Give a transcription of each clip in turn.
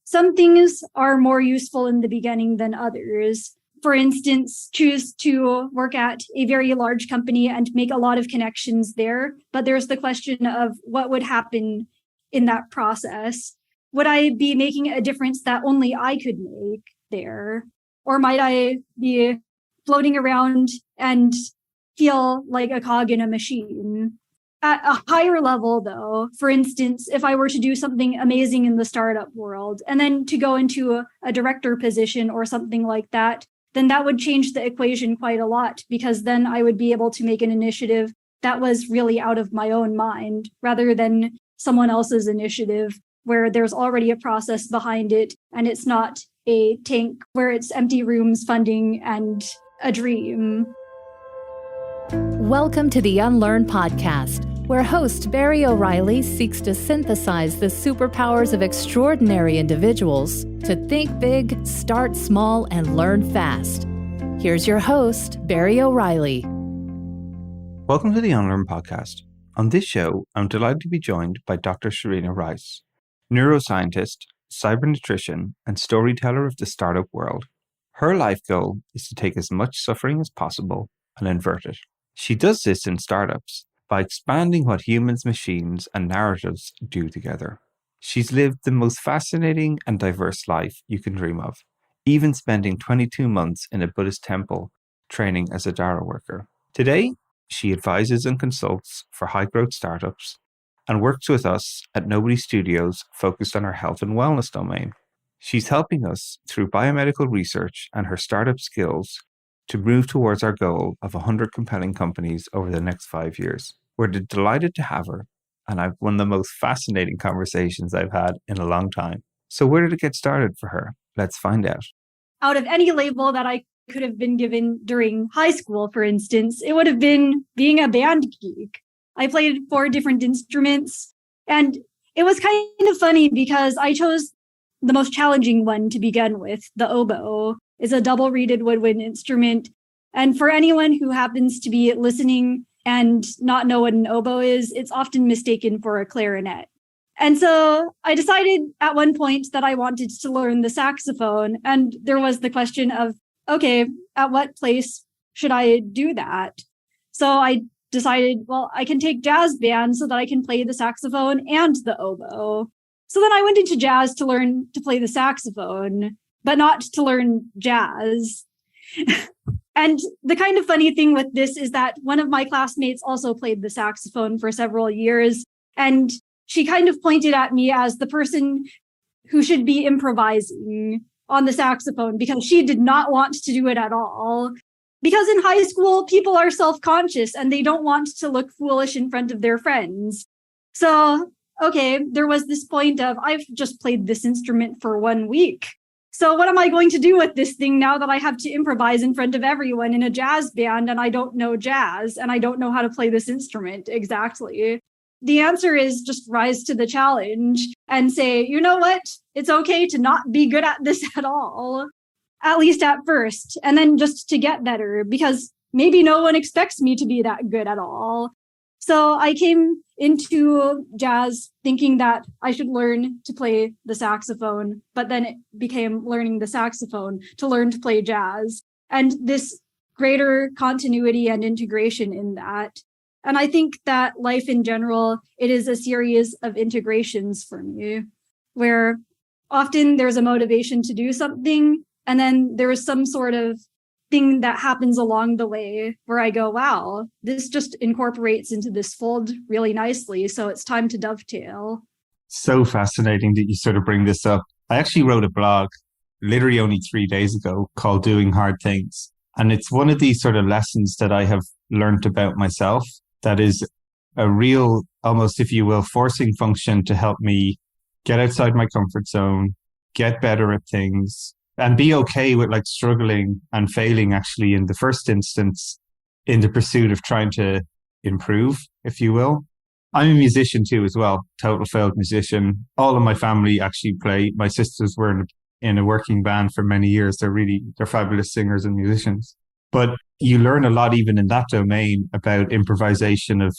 some things are more useful in the beginning than others. For instance, choose to work at a very large company and make a lot of connections there. But there's the question of what would happen in that process. Would I be making a difference that only I could make there? Or might I be floating around and feel like a cog in a machine? At a higher level, though, for instance, if I were to do something amazing in the startup world and then to go into a director position or something like that, then that would change the equation quite a lot, because then I would be able to make an initiative that was really out of my own mind rather than someone else's initiative where there's already a process behind it and it's not a tank where it's empty rooms, funding, and a dream. Welcome to the Unlearn podcast, where host Barry O'Reilly seeks to synthesize the superpowers of extraordinary individuals to think big, start small, and learn fast. Here's your host, Barry O'Reilly. Welcome to the Unlearn podcast. On this show, I'm delighted to be joined by Dr. Sharena Rice, neuroscientist, cybernetician, and storyteller of the startup world. Her life goal is to take as much suffering as possible and invert it. She does this in startups by expanding what humans, machines, and narratives do together. She's lived the most fascinating and diverse life you can dream of, even spending 22 months in a Buddhist temple training as a Dharma worker. Today, she advises and consults for high-growth startups and works with us at Nobody Studios focused on her health and wellness domain. She's helping us through biomedical research and her startup skills to move towards our goal of 100 compelling companies over the next 5 years. We're delighted to have her, and I've one of the most fascinating conversations I've had in a long time. So where did it get started for her? Let's find out. Out of any label that I could have been given during high school, for instance, it would have been being a band geek. I played 4 different instruments, and it was kind of funny because I chose the most challenging one to begin with, the oboe. Is a double-reeded woodwind instrument. And for anyone who happens to be listening and not know what an oboe is, it's often mistaken for a clarinet. And so I decided at one point that I wanted to learn the saxophone. And there was the question of, okay, at what place should I do that? So I decided, well, I can take jazz band so that I can play the saxophone and the oboe. So then I went into jazz to learn to play the saxophone, but not to learn jazz. And the kind of funny thing with this is that one of my classmates also played the saxophone for several years. And she kind of pointed at me as the person who should be improvising on the saxophone because she did not want to do it at all. Because in high school, people are self-conscious and they don't want to look foolish in front of their friends. So, okay, there was this point of, I've just played this instrument for 1 week. So what am I going to do with this thing now that I have to improvise in front of everyone in a jazz band and I don't know jazz and I don't know how to play this instrument exactly? The answer is just rise to the challenge and say, you know what? It's okay to not be good at this at all, at least at first, and then just to get better because maybe no one expects me to be that good at all. So I came into jazz thinking that I should learn to play the saxophone, but then it became learning the saxophone to learn to play jazz, and this greater continuity and integration in that. And I think that life in general, it is a series of integrations for me, where often there's a motivation to do something, and then there's some sort of thing that happens along the way where I go, wow, this just incorporates into this fold really nicely. So it's time to dovetail. So fascinating that you sort of bring this up. I actually wrote a blog literally only 3 days ago called Doing Hard Things. And it's one of these sort of lessons that I have learned about myself that is a real, almost, if you will, forcing function to help me get outside my comfort zone, get better at things, and be okay with like struggling and failing actually in the first instance in the pursuit of trying to improve, if you will. I'm a musician too as well, total failed musician. All of my family actually play. My sisters were in a working band for many years. They're fabulous singers and musicians. But you learn a lot even in that domain about improvisation, of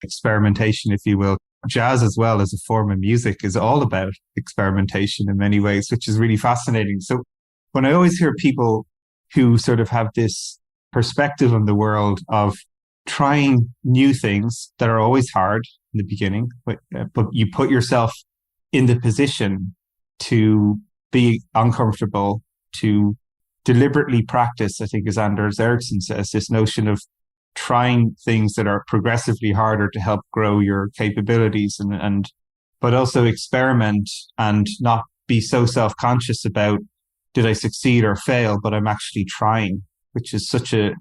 experimentation, if you will. jazz as well as a form of music is all about experimentation in many ways, which is really fascinating. So when I always hear people who sort of have this perspective on the world of trying new things that are always hard in the beginning, but you put yourself in the position to be uncomfortable, to deliberately practice, I think as Anders Ericsson says, this notion of trying things that are progressively harder to help grow your capabilities and but also experiment and not be so self-conscious about did I succeed or fail, but I'm actually trying, which is such a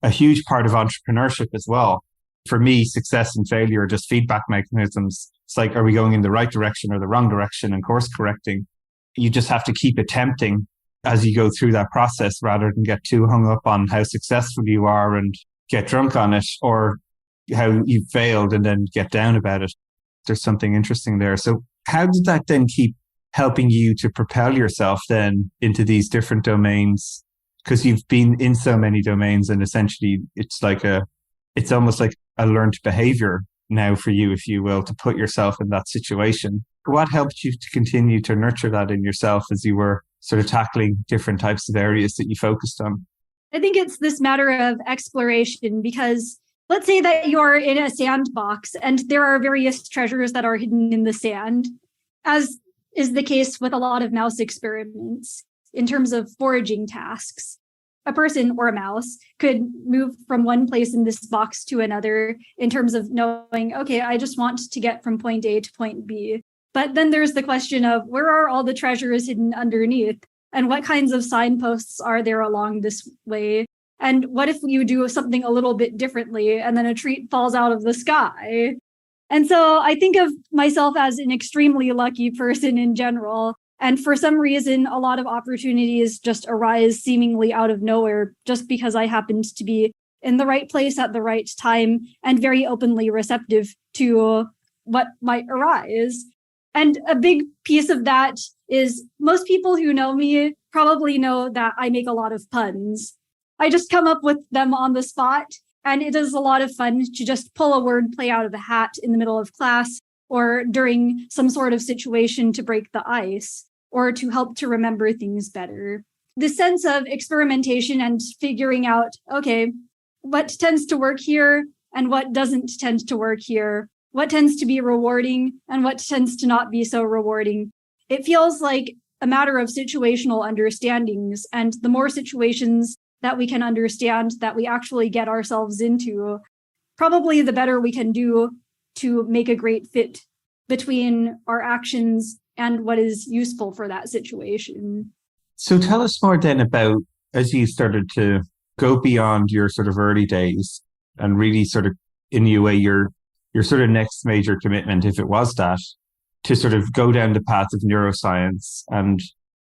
huge part of entrepreneurship as well. For me, success and failure are just feedback mechanisms. It's like, are we going in the right direction or the wrong direction, and course correcting? You just have to keep attempting as you go through that process rather than get too hung up on how successful you are and get drunk on it, or how you failed and then get down about it. There's something interesting there. So how did that then keep helping you to propel yourself then into these different domains? Because you've been in so many domains, and essentially it's almost like a learned behavior now for you, if you will, to put yourself in that situation. What helped you to continue to nurture that in yourself as you were sort of tackling different types of areas that you focused on? I think it's this matter of exploration, because let's say that you're in a sandbox and there are various treasures that are hidden in the sand, as is the case with a lot of mouse experiments in terms of foraging tasks. A person or a mouse could move from one place in this box to another in terms of knowing, okay, I just want to get from point A to point B. But then there's the question of where are all the treasures hidden underneath? And what kinds of signposts are there along this way? And what if you do something a little bit differently and then a treat falls out of the sky? And so I think of myself as an extremely lucky person in general. And for some reason, a lot of opportunities just arise seemingly out of nowhere just because I happened to be in the right place at the right time and very openly receptive to what might arise. And a big piece of that is most people who know me probably know that I make a lot of puns. I just come up with them on the spot, and it is a lot of fun to just pull a word play out of a hat in the middle of class or during some sort of situation to break the ice or to help to remember things better. The sense of experimentation and figuring out, okay, what tends to work here and what doesn't tend to work here, what tends to be rewarding and what tends to not be so rewarding. It feels like a matter of situational understandings, and the more situations that we can understand that we actually get ourselves into, probably the better we can do to make a great fit between our actions and what is useful for that situation. So tell us more then about, as you started to go beyond your sort of early days and really sort of in a way your sort of next major commitment, if it was that, to sort of go down the path of neuroscience and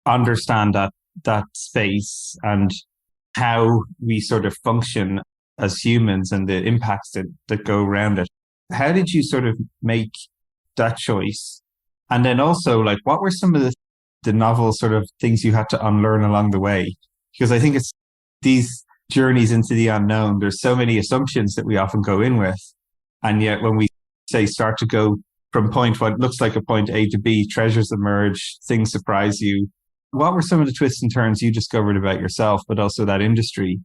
understand that space and how we sort of function as humans and the impacts that go around it. How did you sort of make that choice? And then also, like, what were some of the novel sort of things you had to unlearn along the way? Because I think it's these journeys into the unknown. There's so many assumptions that we often go in with. And yet when we say start to go from what looks like a point A to B, treasures emerge, things surprise you. What were some of the twists and turns you discovered about yourself, but also that industry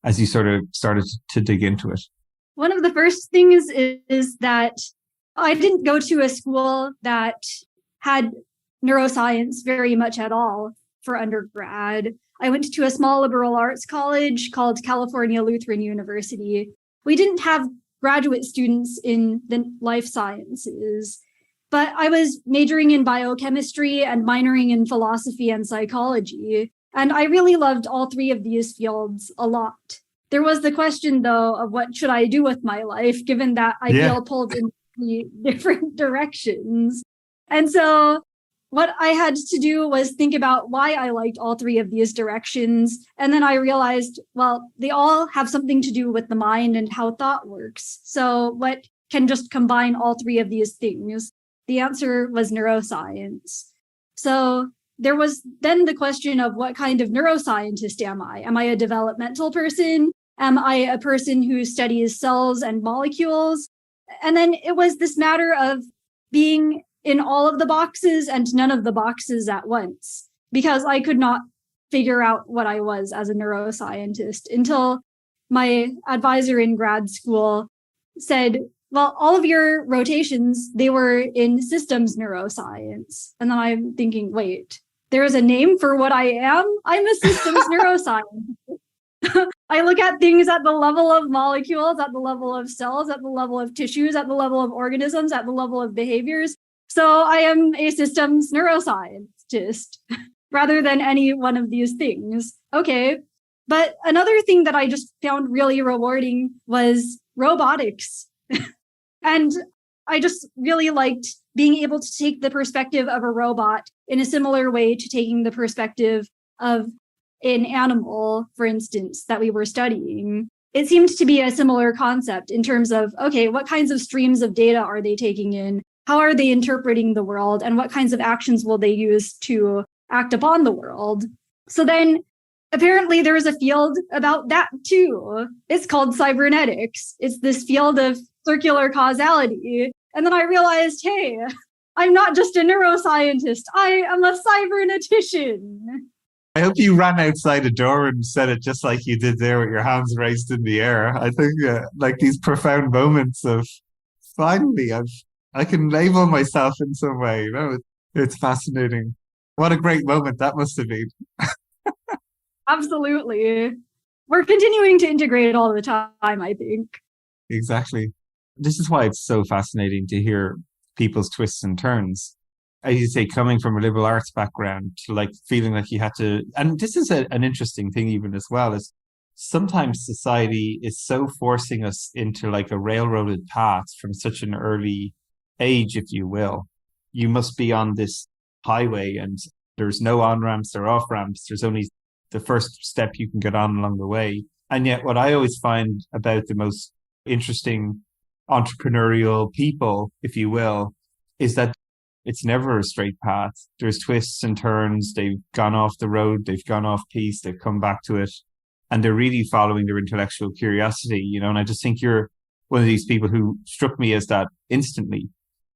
as you sort of started to dig into it? One of the first things is that I didn't go to a school that had neuroscience very much at all for undergrad. I went to a small liberal arts college called California Lutheran University. We didn't have graduate students in the life sciences, but I was majoring in biochemistry and minoring in philosophy and psychology. And I really loved all three of these fields a lot. There was the question, though, of what should I do with my life, given that I feel pulled in different directions. And so what I had to do was think about why I liked all three of these directions. And then I realized, well, they all have something to do with the mind and how thought works. So what can just combine all three of these things? The answer was neuroscience. So there was then the question of what kind of neuroscientist am I? Am I a developmental person? Am I a person who studies cells and molecules? And then it was this matter of being in all of the boxes and none of the boxes at once, because I could not figure out what I was as a neuroscientist until my advisor in grad school said, well, all of your rotations, they were in systems neuroscience. And then I'm thinking, wait, there is a name for what I am? I'm a systems neuroscientist. I look at things at the level of molecules, at the level of cells, at the level of tissues, at the level of organisms, at the level of behaviors. So I am a systems neuroscientist rather than any one of these things. Okay. But another thing that I just found really rewarding was robotics. And I just really liked being able to take the perspective of a robot in a similar way to taking the perspective of an animal, for instance, that we were studying. It seemed to be a similar concept in terms of, okay, what kinds of streams of data are they taking in? How are they interpreting the world? And what kinds of actions will they use to act upon the world? So then apparently there is a field about that too. It's called cybernetics. It's this field of circular causality. And then I realized, hey, I'm not just a neuroscientist. I am a cybernetician. I hope you ran outside a door and said it just like you did there with your hands raised in the air. I think like these profound moments of finally, I can label myself in some way. You know, it's fascinating. What a great moment that must have been. Absolutely. We're continuing to integrate it all the time, I think. Exactly. This is why it's so fascinating to hear people's twists and turns. As you say, coming from a liberal arts background to like feeling like you had to, and this is an interesting thing even as well, is sometimes society is so forcing us into like a railroaded path from such an early age, if you will. You must be on this highway and there's no on-ramps or off-ramps. There's only the first step you can get on along the way. And yet what I always find about the most interesting entrepreneurial people, if you will, is that it's never a straight path. There's twists and turns. They've gone off the road. They've gone off piece. They've come back to it. And they're really following their intellectual curiosity, you know, and I just think you're one of these people who struck me as that instantly.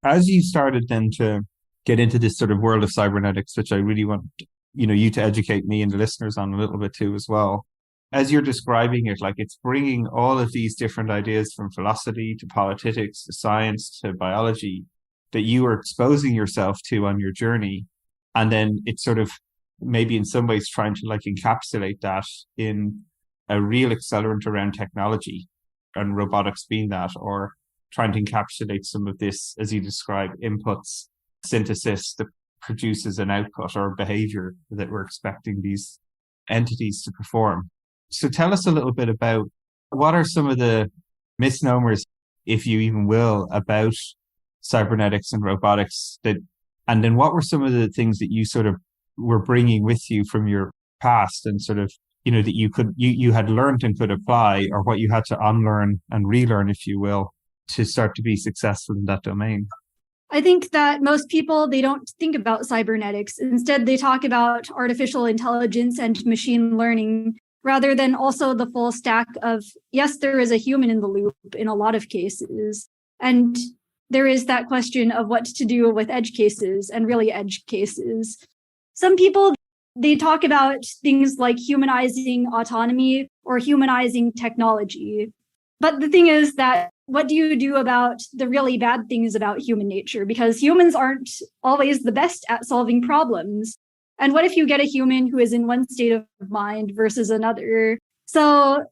As you started then to get into this sort of world of cybernetics, which I really want, you know, you to educate me and the listeners on a little bit too as well. As you're describing it, like it's bringing all of these different ideas from philosophy to politics to science to biology that you are exposing yourself to on your journey. And then it's sort of maybe in some ways trying to like encapsulate that in a real accelerant around technology and robotics being that, or trying to encapsulate some of this, as you describe, inputs, synthesis that produces an output or behavior that we're expecting these entities to perform. So tell us a little bit about what are some of the misnomers, if you even will, about cybernetics and robotics that, and then what were some of the things that you sort of were bringing with you from your past and sort of, you know, that you had learned and could apply, or what you had to unlearn and relearn, if you will, to start to be successful in that domain? I think that most people, they don't think about cybernetics. Instead, they talk about artificial intelligence and machine learning rather than also the full stack of, yes, there is a human in the loop in a lot of cases. And there is that question of what to do with edge cases and really edge cases. Some people, they talk about things like humanizing autonomy or humanizing technology. But the thing is that what do you do about the really bad things about human nature? Because humans aren't always the best at solving problems. And what if you get a human who is in one state of mind versus another? So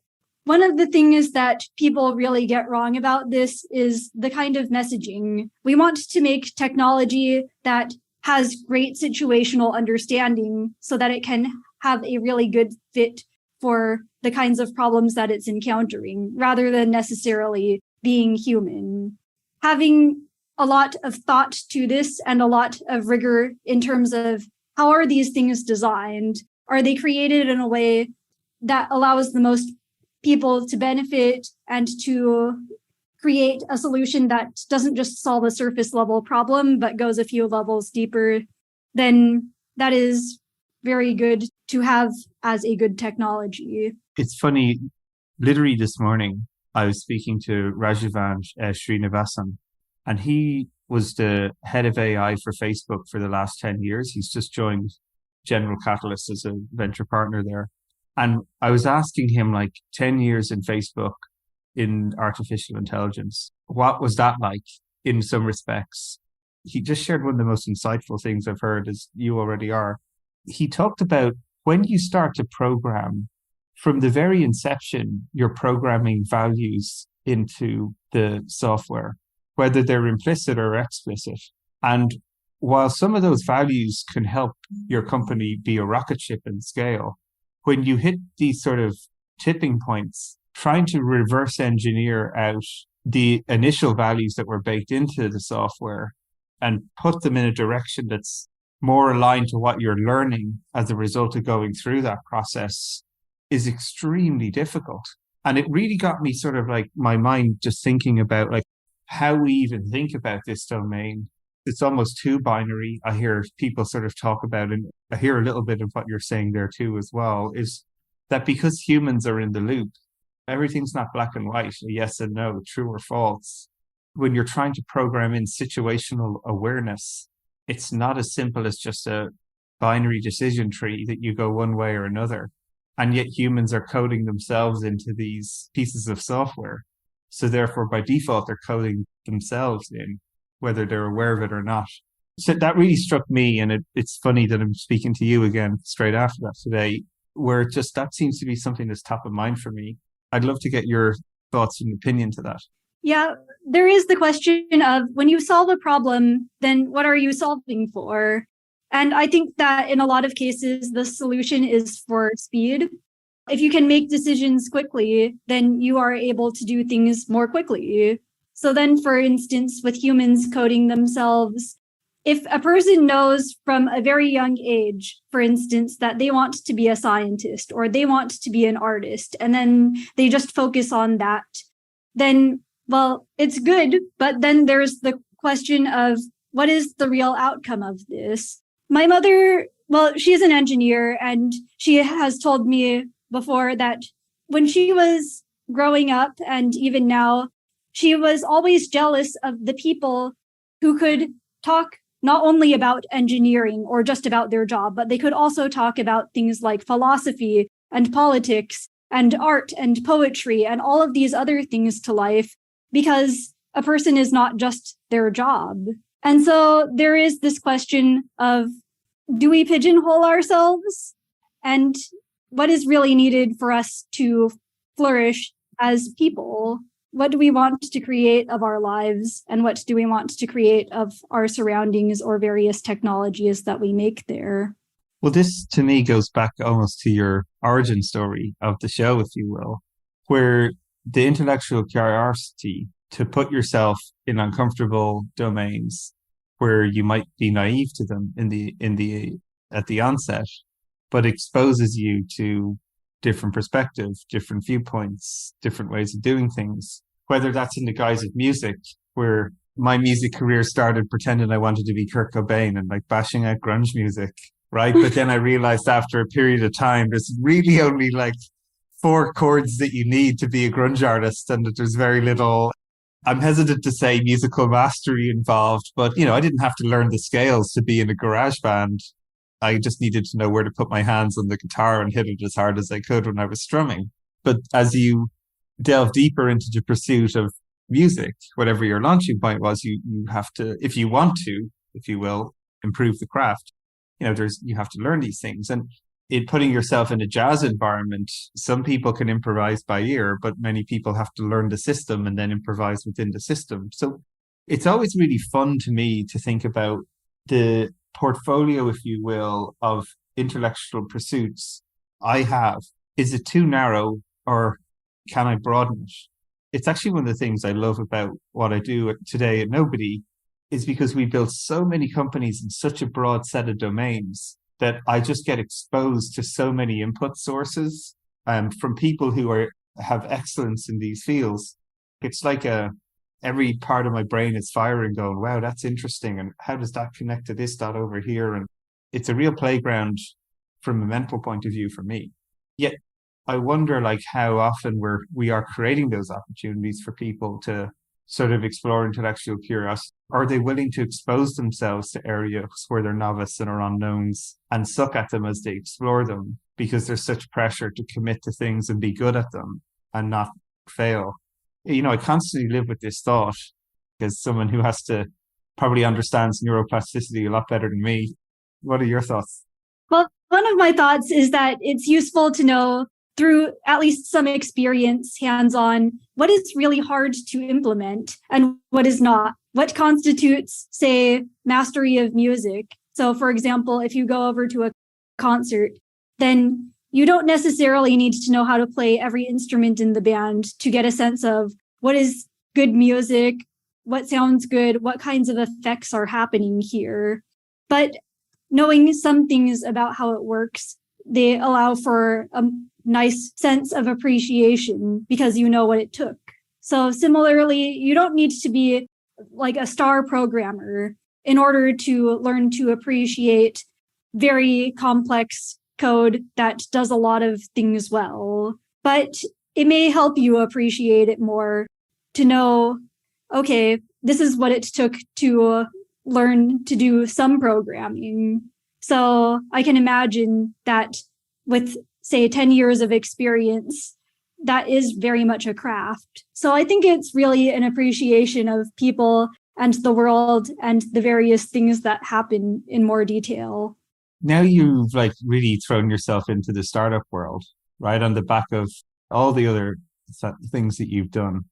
one of the things that people really get wrong about this is the kind of messaging. We want to make technology that has great situational understanding so that it can have a really good fit for the kinds of problems that it's encountering, rather than necessarily being human. Having a lot of thought to this and a lot of rigor in terms of how are these things designed? Are they created in a way that allows the most people to benefit and to create a solution that doesn't just solve a surface level problem, but goes a few levels deeper? Then that is very good to have as a good technology. It's funny, literally this morning, I was speaking to Rajavan Srinivasan, and he was the head of AI for Facebook for the last 10 years. He's just joined General Catalyst as a venture partner there. And I was asking him, like, 10 years in Facebook in artificial intelligence, what was that like in some respects? He just shared one of the most insightful things I've heard, as you already are. He talked about when you start to program, from the very inception, you're programming values into the software, whether they're implicit or explicit. And while some of those values can help your company be a rocket ship and scale, when you hit these sort of tipping points, trying to reverse engineer out the initial values that were baked into the software and put them in a direction that's more aligned to what you're learning as a result of going through that process is extremely difficult. And it really got me sort of like my mind just thinking about like how we even think about this domain. It's almost too binary. I hear people sort of talk about, and I hear a little bit of what you're saying there too as well, is that because humans are in the loop, everything's not black and white, a yes and no, true or false. When you're trying to program in situational awareness, it's not as simple as just a binary decision tree that you go one way or another. And yet humans are coding themselves into these pieces of software. So therefore, by default, they're coding themselves in, whether they're aware of it or not. So that really struck me. And it's funny that I'm speaking to you again straight after that today, where just that seems to be something that's top of mind for me. I'd love to get your thoughts and opinion to that. Yeah, there is the question of when you solve a problem, then what are you solving for? And I think that in a lot of cases, the solution is for speed. If you can make decisions quickly, then you are able to do things more quickly. So then, for instance, with humans coding themselves, if a person knows from a very young age, for instance, that they want to be a scientist or they want to be an artist, and then they just focus on that, then, well, it's good. But then there's the question of what is the real outcome of this? My mother, well, she's an engineer, and she has told me before that when she was growing up and even now, she was always jealous of the people who could talk not only about engineering or just about their job, but they could also talk about things like philosophy and politics and art and poetry and all of these other things to life, because a person is not just their job. And so there is this question of, do we pigeonhole ourselves? And what is really needed for us to flourish as people? What do we want to create of our lives? And what do we want to create of our surroundings or various technologies that we make there? Well, this to me goes back almost to your origin story of the show, if you will, where the intellectual curiosity to put yourself in uncomfortable domains where you might be naive to them at the onset, but exposes you to different perspectives, different viewpoints, different ways of doing things, whether that's in the guise of music, where my music career started pretending I wanted to be Kurt Cobain and like bashing out grunge music, right? But then I realized after a period of time, there's really only like 4 chords that you need to be a grunge artist, and that there's very little, I'm hesitant to say musical mastery involved, but I didn't have to learn the scales to be in a garage band. I just needed to know where to put my hands on the guitar and hit it as hard as I could when I was strumming. But as you delve deeper into the pursuit of music, whatever your launching point was, you have to, if you want to, if you will, improve the craft, you have to learn these things. And in putting yourself in a jazz environment, some people can improvise by ear, but many people have to learn the system and then improvise within the system. So it's always really fun to me to think about the portfolio, if you will, of intellectual pursuits I have. Is it too narrow, or can I broaden it? It's actually one of the things I love about what I do today at Nobody, is because we build so many companies in such a broad set of domains that I just get exposed to so many input sources from people who have excellence in these fields. It's like every part of my brain is firing, going, wow, that's interesting. And how does that connect to this dot over here? And it's a real playground from a mental point of view for me. Yet I wonder like how often we are creating those opportunities for people to sort of explore intellectual curiosity Are they willing to expose themselves to areas where they're novice and are unknowns and suck at them as they explore them because there's such pressure to commit to things and be good at them and not fail? I constantly live with this thought as someone who has to probably understands neuroplasticity a lot better than me. What are your thoughts? Well, one of my thoughts is that it's useful to know through at least some experience, hands-on, what is really hard to implement and what is not. What constitutes, say, mastery of music? So, for example, if you go over to a concert, then you don't necessarily need to know how to play every instrument in the band to get a sense of what is good music, what sounds good, what kinds of effects are happening here. But knowing some things about how it works, they allow for a nice sense of appreciation because you know what it took. So similarly, you don't need to be like a star programmer in order to learn to appreciate very complex code that does a lot of things well. But it may help you appreciate it more to know, okay, this is what it took to learn to do some programming. So I can imagine that with, say, 10 years of experience, that is very much a craft. So I think it's really an appreciation of people and the world and the various things that happen in more detail. Now you've really thrown yourself into the startup world, right? On the back of all the other things that you've done.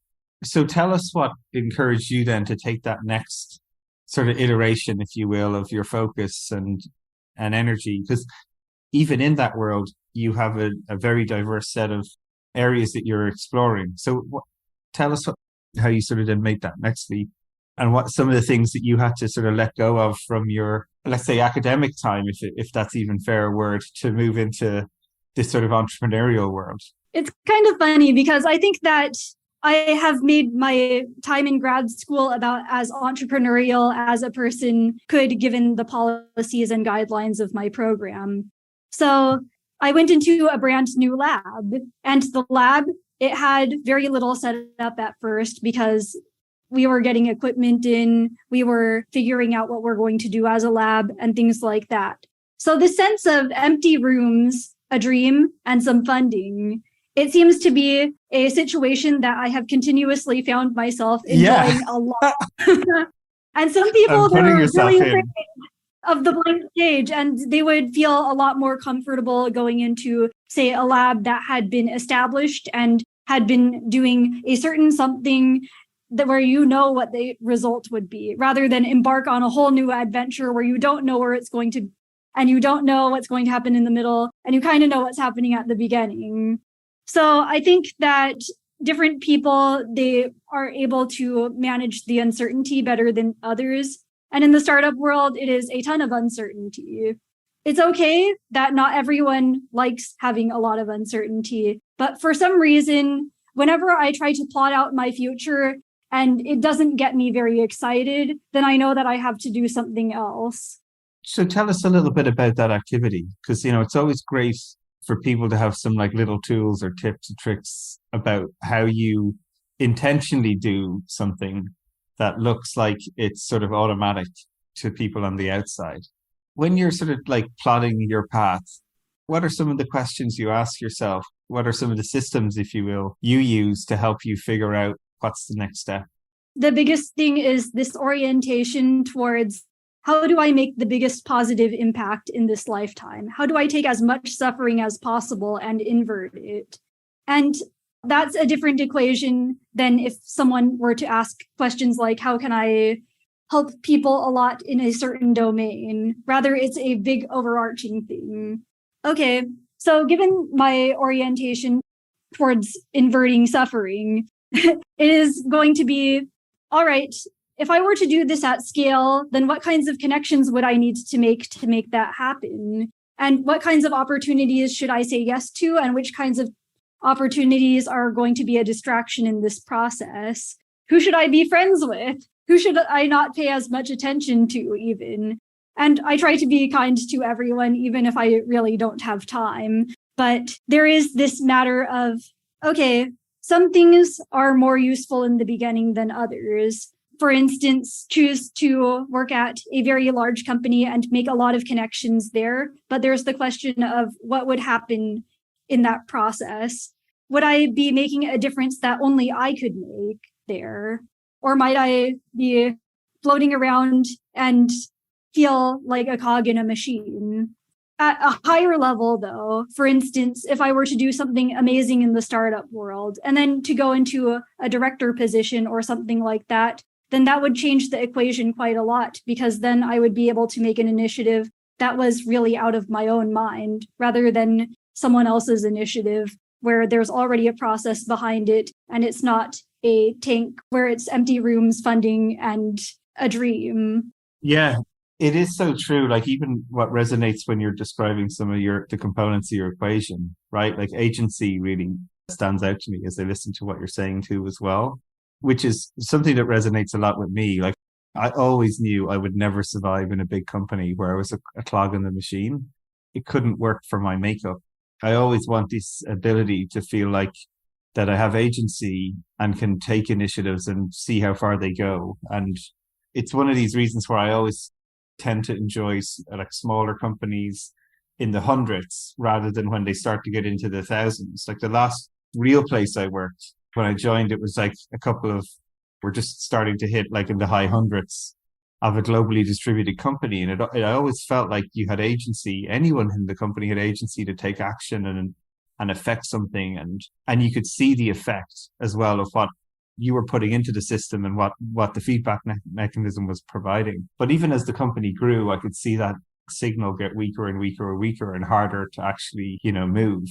So tell us what encouraged you then to take that next sort of iteration, if you will, of your focus and energy, because even in that world, you have a very diverse set of areas that you're exploring. So tell us how you sort of then made that next leap and what some of the things that you had to sort of let go of from your, let's say, academic time, if that's even fair word, to move into this sort of entrepreneurial world. It's kind of funny because I think that I have made my time in grad school about as entrepreneurial as a person could, given the policies and guidelines of my program. So I went into a brand new lab, and the lab, it had very little set up at first because we were getting equipment in, we were figuring out what we're going to do as a lab and things like that. So the sense of empty rooms, a dream, and some funding, it seems to be a situation that I have continuously found myself enjoying a lot. And some people were really afraid of the blank stage, and they would feel a lot more comfortable going into, say, a lab that had been established and had been doing a certain something that where you know what the result would be, rather than embark on a whole new adventure where you don't know where it's going to, and you don't know what's going to happen in the middle, and you kind of know what's happening at the beginning. So I think that different people, they are able to manage the uncertainty better than others. And in the startup world, it is a ton of uncertainty. It's okay that not everyone likes having a lot of uncertainty, but for some reason, whenever I try to plot out my future and it doesn't get me very excited, then I know that I have to do something else. So tell us a little bit about that activity, because, it's always great for people to have some little tools or tips and tricks about how you intentionally do something that looks like it's sort of automatic to people on the outside. When you're sort of plotting your path, what are some of the questions you ask yourself? What are some of the systems, if you will, you use to help you figure out what's the next step? The biggest thing is this orientation towards, how do I make the biggest positive impact in this lifetime? How do I take as much suffering as possible and invert it? And that's a different equation than if someone were to ask questions like, how can I help people a lot in a certain domain? Rather, it's a big overarching thing. Okay, so given my orientation towards inverting suffering, it is going to be, all right, if I were to do this at scale, then what kinds of connections would I need to make that happen? And what kinds of opportunities should I say yes to? And which kinds of opportunities are going to be a distraction in this process? Who should I be friends with? Who should I not pay as much attention to even? And I try to be kind to everyone, even if I really don't have time. But there is this matter of, okay, some things are more useful in the beginning than others. for instance, choose to work at a very large company and make a lot of connections there. But there's the question of what would happen in that process. Would I be making a difference that only I could make there? Or might I be floating around and feel like a cog in a machine? At a higher level, though, for instance, if I were to do something amazing in the startup world and then to go into a director position or something like that, then that would change the equation quite a lot, because then I would be able to make an initiative that was really out of my own mind rather than someone else's initiative where there's already a process behind it and it's not a tank where it's empty rooms, funding, and a dream. Yeah, it is so true. Like even what resonates when you're describing some of the components of your equation, right? Like agency really stands out to me as I listen to what you're saying too as well, which is something that resonates a lot with me. Like I always knew I would never survive in a big company where I was a clog in the machine. It couldn't work for my makeup. I always want this ability to feel like that I have agency and can take initiatives and see how far they go. And it's one of these reasons where I always tend to enjoy like smaller companies in the hundreds rather than when they start to get into the thousands. Like the last real place I worked, when I joined, it was like we're just starting to hit like in the high hundreds of a globally distributed company. And it always felt like you had agency. Anyone in the company had agency to take action and affect something. And you could see the effect as well of what you were putting into the system and what the feedback mechanism was providing. But even as the company grew, I could see that signal get weaker and weaker and weaker and harder to actually, move.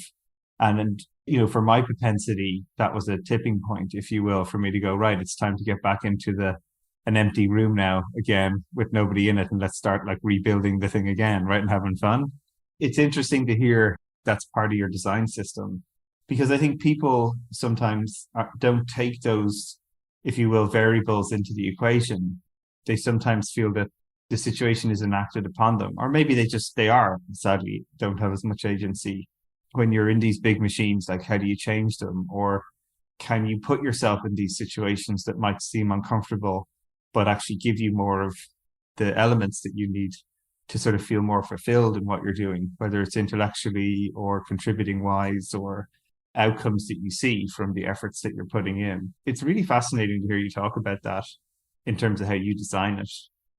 And for my propensity, that was a tipping point, if you will, for me to go, right, it's time to get back into an empty room now again with nobody in it. And let's start like rebuilding the thing again, right? And having fun. It's interesting to hear that's part of your design system, because I think people sometimes don't take those, if you will, variables into the equation. They sometimes feel that the situation is enacted upon them, or maybe they are, sadly, don't have as much agency. When you're in these big machines, like how do you change them? Or can you put yourself in these situations that might seem uncomfortable, but actually give you more of the elements that you need to sort of feel more fulfilled in what you're doing, whether it's intellectually or contributing wise or outcomes that you see from the efforts that you're putting in. It's really fascinating to hear you talk about that in terms of how you design it.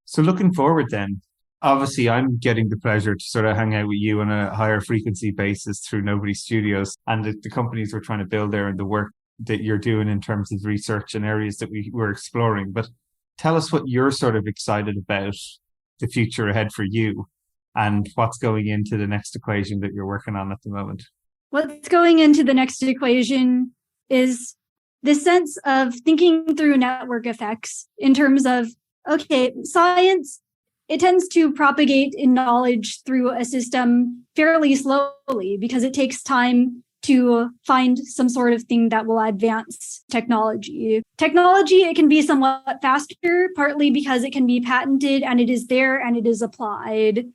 So looking forward then, obviously I'm getting the pleasure to sort of hang out with you on a higher frequency basis through Nobody Studios and the companies we're trying to build there and the work that you're doing in terms of research and areas that we're exploring. But tell us what you're sort of excited about the future ahead for you and what's going into the next equation that you're working on at the moment. What's going into the next equation is the sense of thinking through network effects in terms of, okay, science, it tends to propagate in knowledge through a system fairly slowly because it takes time to find some sort of thing that will advance technology. Technology, it can be somewhat faster, partly because it can be patented and it is there and it is applied,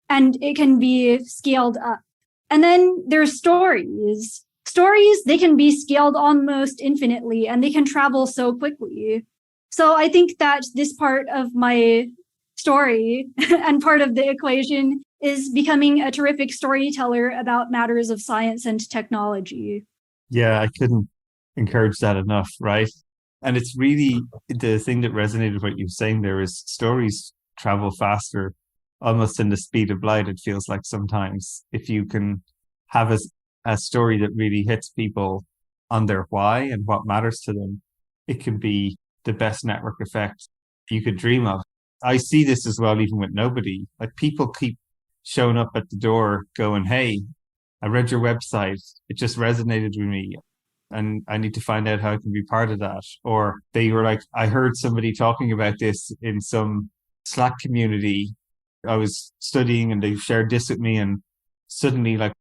and it can be scaled up. And then there's stories. Stories, they can be scaled almost infinitely and they can travel so quickly. So I think that this part of my story and part of the equation is becoming a terrific storyteller about matters of science and technology. Yeah, I couldn't encourage that enough, right? And it's really the thing that resonated with what you were saying there is stories travel faster, almost in the speed of light. It feels like sometimes if you can have a story that really hits people on their why and what matters to them, it can be the best network effect you could dream of. I see this as well, even with nobody. Like people keep showing up at the door going, hey, I read your website. It just resonated with me. And I need to find out how I can be part of that. Or they were like, I heard somebody talking about this in some Slack community. I was studying and they shared this with me. And suddenly, like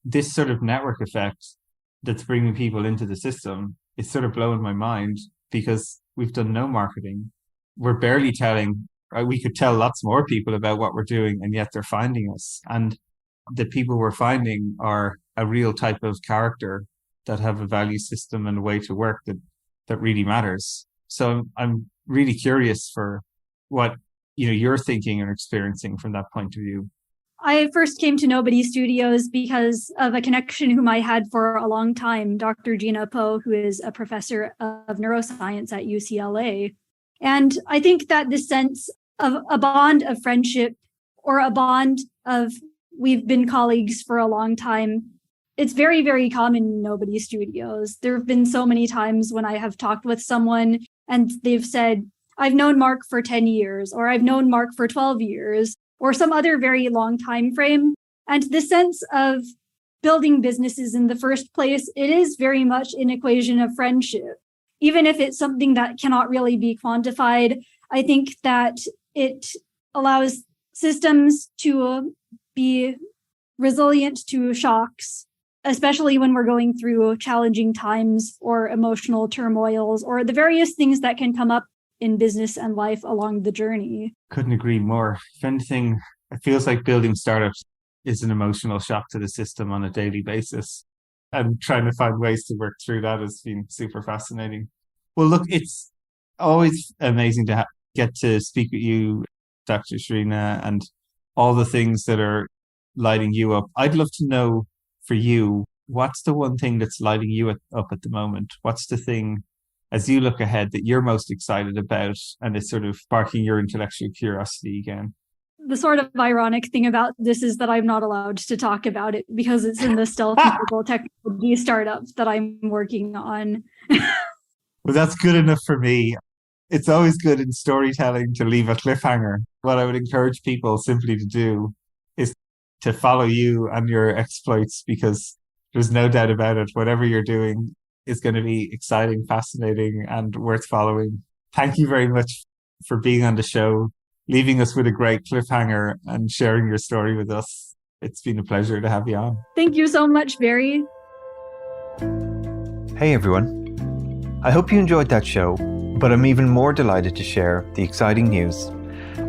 this sort of network effect that's bringing people into the system is sort of blowing my mind because we've done no marketing. We're barely telling. We could tell lots more people about what we're doing, and yet they're finding us. And the people we're finding are a real type of character that have a value system and a way to work that really matters. So I'm really curious for what you're thinking and experiencing from that point of view. I first came to Nobody Studios because of a connection whom I had for a long time, Dr. Gina Poe, who is a professor of neuroscience at UCLA. And I think that this sense of a bond of friendship or a bond of we've been colleagues for a long time, it's very, very common in Nobody Studios. There have been so many times when I have talked with someone and they've said, I've known Mark for 10 years, or I've known Mark for 12 years, or some other very long time frame. And the sense of building businesses in the first place, it is very much an equation of friendship. Even if it's something that cannot really be quantified, I think that it allows systems to be resilient to shocks, especially when we're going through challenging times or emotional turmoils or the various things that can come up in business and life along the journey. Couldn't agree more. If anything, it feels like building startups is an emotional shock to the system on a daily basis. And trying to find ways to work through that has been super fascinating. Well, look, it's always amazing to get to speak with you, Dr. Sharena, and all the things that are lighting you up. I'd love to know for you, what's the one thing that's lighting you up at the moment? What's the thing as you look ahead that you're most excited about and is sort of sparking your intellectual curiosity again? The sort of ironic thing about this is that I'm not allowed to talk about it because it's in the stealth mobile technology startup that I'm working on. Well, that's good enough for me. It's always good in storytelling to leave a cliffhanger. What I would encourage people simply to do is to follow you and your exploits, because there's no doubt about it. Whatever you're doing is going to be exciting, fascinating, and worth following. Thank you very much for being on the show, leaving us with a great cliffhanger and sharing your story with us. It's been a pleasure to have you on. Thank you so much, Barry. Hey everyone. I hope you enjoyed that show, but I'm even more delighted to share the exciting news.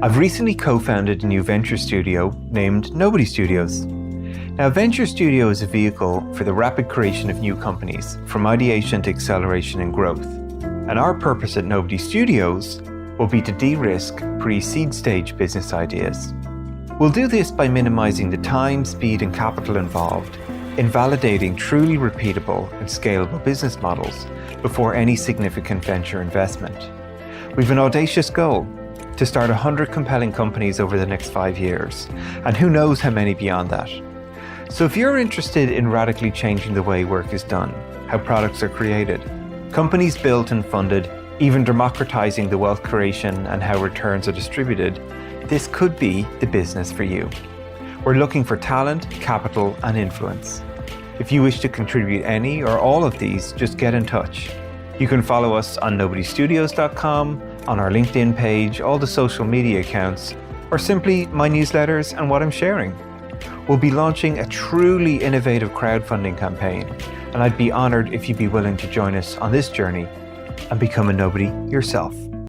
I've recently co-founded a new venture studio named Nobody Studios. Now, Venture Studio is a vehicle for the rapid creation of new companies, from ideation to acceleration and growth. And our purpose at Nobody Studios will be to de-risk pre-seed stage business ideas. We'll do this by minimizing the time, speed, and capital involved in validating truly repeatable and scalable business models before any significant venture investment. We've an audacious goal to start 100 compelling companies over the next 5 years, and who knows how many beyond that. So if you're interested in radically changing the way work is done, how products are created, companies built and funded, even democratizing the wealth creation and how returns are distributed, this could be the business for you. We're looking for talent, capital, and influence. If you wish to contribute any or all of these, just get in touch. You can follow us on nobodystudios.com, on our LinkedIn page, all the social media accounts, or simply my newsletters and what I'm sharing. We'll be launching a truly innovative crowdfunding campaign, and I'd be honored if you'd be willing to join us on this journey and become a nobody yourself.